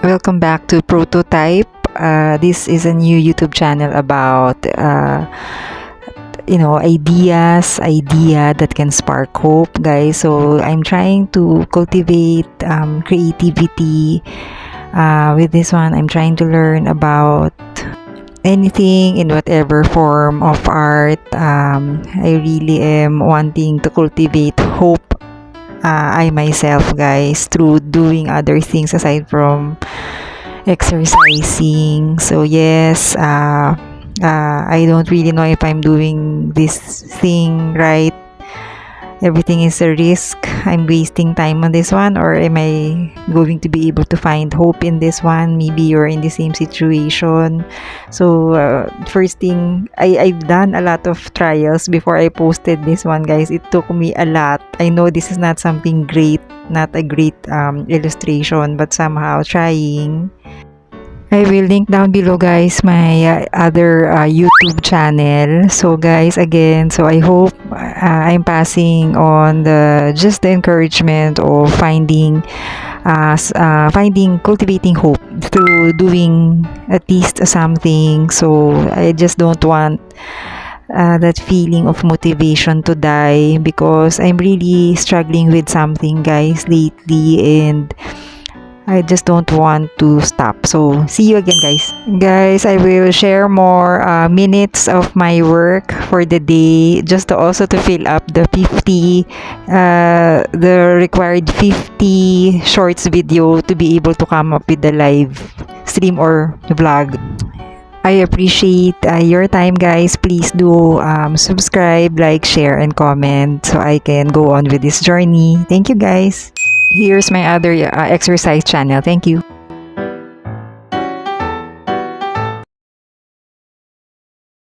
Welcome back to Prototype. This is a new YouTube channel about idea that can spark hope, guys. So I'm trying to cultivate creativity. With this one, I'm trying to learn about anything in whatever form of art. I really am wanting to cultivate hope. I myself, guys, through doing other things aside from exercising. So yes, I don't really know if I'm doing this thing right. Everything is a risk. I'm wasting time on this one, or am I going to be able to find hope in this one? Maybe you're in the same situation. So first thing, I've done a lot of trials before I posted this one, guys. It took me a lot. I know this is not something great, not a great illustration, but somehow trying. I will link down below, guys, my other YouTube channel. So guys, again, so I hope I'm passing on the encouragement of cultivating hope through doing at least something. So I just don't want that feeling of motivation to die, because I'm really struggling with something, guys, lately, and I just don't want to stop. So see you again, guys. Guys, I will share more minutes of my work for the day, just to also to fill up the the required 50 shorts video to be able to come up with the live stream or vlog. I appreciate your time, guys. Please do subscribe, like, share, and comment so I can go on with this journey. Thank you, guys. Here's my other exercise channel. Thank you.